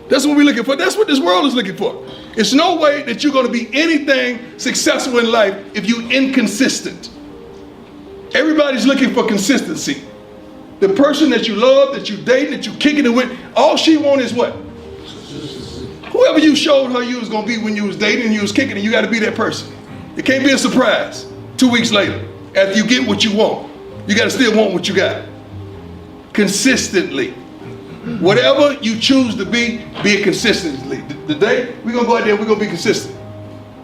That's what we're looking for. That's what this world is looking for. It's no way that you're going to be anything successful in life if you're inconsistent. Everybody's looking for consistency. The person that you love, that you dating, that you kicking it with, all she wants is what? Whoever you showed her you was going to be when you was dating and you was kicking it, you got to be that person. It can't be a surprise 2 weeks later after you get what you want. You got to still want what you got. Consistently. Whatever you choose to be it consistently. Today, we're going to go out there and we're going to be consistent.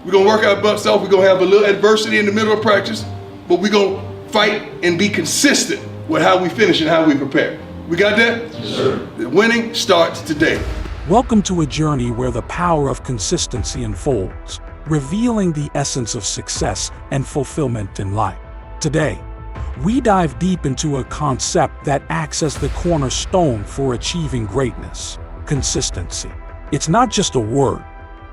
We're going to work our butts off. We're going to have a little adversity in the middle of practice, but we're going to fight and be consistent with how we finish and how we prepare. We got that? Yes, sir. The winning starts today. Welcome to a journey where the power of consistency unfolds, revealing the essence of success and fulfillment in life. Today, we dive deep into a concept that acts as the cornerstone for achieving greatness: consistency. It's not just a word,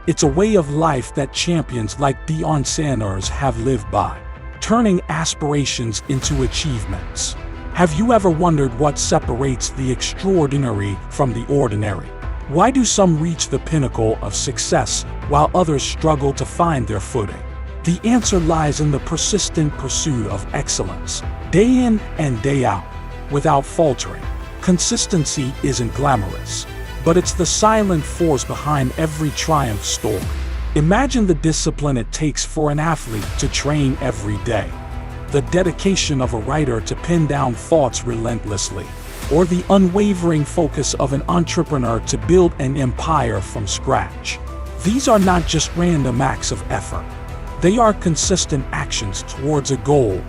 it's a way of life that champions like Deion Sanders have lived by, turning aspirations into achievements. Have you ever wondered what separates the extraordinary from the ordinary? Why do some reach the pinnacle of success while others struggle to find their footing? The answer lies in the persistent pursuit of excellence, day in and day out, without faltering. Consistency isn't glamorous, but it's the silent force behind every triumph story. Imagine the discipline it takes for an athlete to train every day, the dedication of a writer to pin down thoughts relentlessly, or the unwavering focus of an entrepreneur to build an empire from scratch. These are not just random acts of effort. They are consistent actions towards a goal,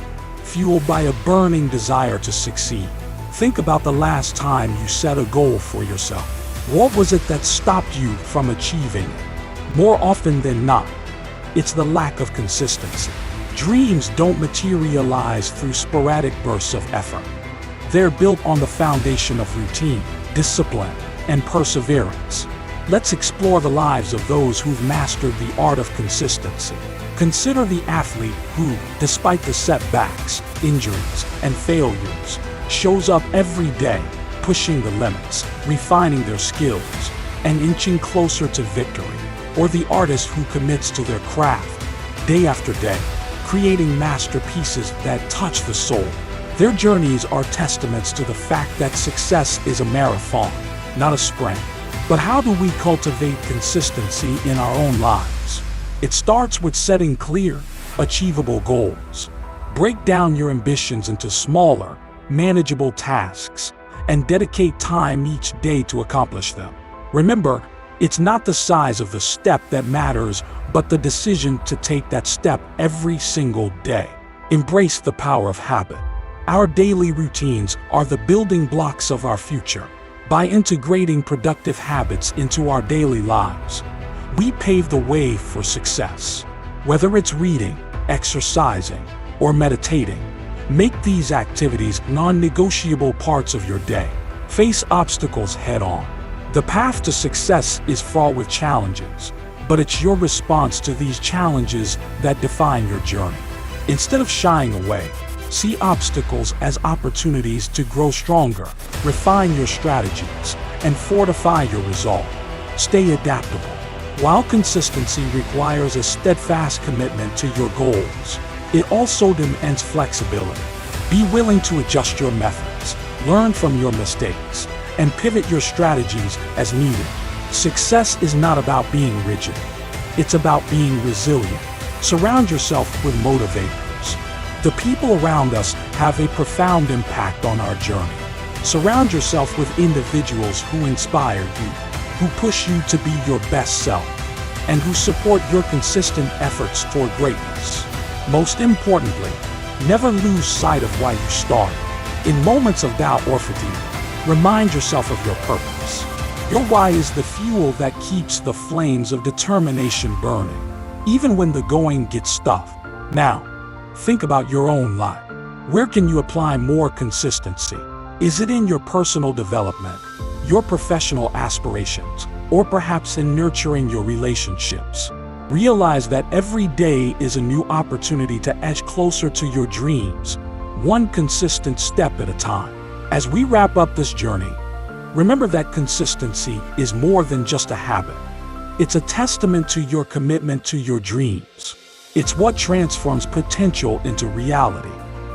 fueled by a burning desire to succeed. Think about the last time you set a goal for yourself. What was it that stopped you from achieving it? More often than not, it's the lack of consistency. Dreams don't materialize through sporadic bursts of effort. They're built on the foundation of routine, discipline, and perseverance. Let's explore the lives of those who've mastered the art of consistency. Consider the athlete who, despite the setbacks, injuries, and failures, shows up every day, pushing the limits, refining their skills, and inching closer to victory. Or the artist who commits to their craft, day after day, creating masterpieces that touch the soul. Their journeys are testaments to the fact that success is a marathon, not a sprint. But how do we cultivate consistency in our own lives? It starts with setting clear, achievable goals. Break down your ambitions into smaller, manageable tasks, and dedicate time each day to accomplish them. Remember, it's not the size of the step that matters, but the decision to take that step every single day. Embrace the power of habit. Our daily routines are the building blocks of our future. By integrating productive habits into our daily lives, we pave the way for success. Whether it's reading, exercising, or meditating, make these activities non-negotiable parts of your day. Face obstacles head-on. The path to success is fraught with challenges, but it's your response to these challenges that define your journey. Instead of shying away, see obstacles as opportunities to grow stronger, refine your strategies, and fortify your resolve. Stay adaptable. While consistency requires a steadfast commitment to your goals, it also demands flexibility. Be willing to adjust your methods, learn from your mistakes, and pivot your strategies as needed. Success is not about being rigid. It's about being resilient. Surround yourself with motivators. The people around us have a profound impact on our journey. Surround yourself with individuals who inspire you, who push you to be your best self, and who support your consistent efforts toward greatness. Most importantly, never lose sight of why you started. In moments of doubt or fatigue, remind yourself of your purpose. Your why is the fuel that keeps the flames of determination burning, even when the going gets tough. Now, think about your own life. Where can you apply more consistency? Is it in your personal development, your professional aspirations, or perhaps in nurturing your relationships? Realize that every day is a new opportunity to edge closer to your dreams, one consistent step at a time. As we wrap up this journey, Remember that consistency is more than just a habit. It's a testament to your commitment to your dreams. It's what transforms potential into reality,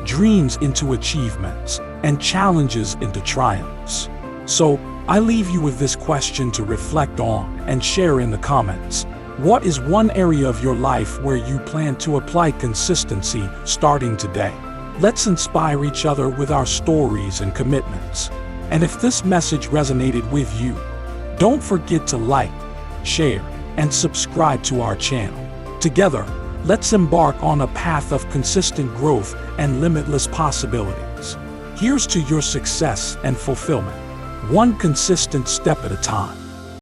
dreams into achievements, and challenges into triumphs. So, I leave you with this question to reflect on and share in the comments. What is one area of your life where you plan to apply consistency starting today? Let's inspire each other with our stories and commitments. And if this message resonated with you, don't forget to like, share, and subscribe to our channel. Together, let's embark on a path of consistent growth and limitless possibilities. Here's to your success and fulfillment, one consistent step at a time.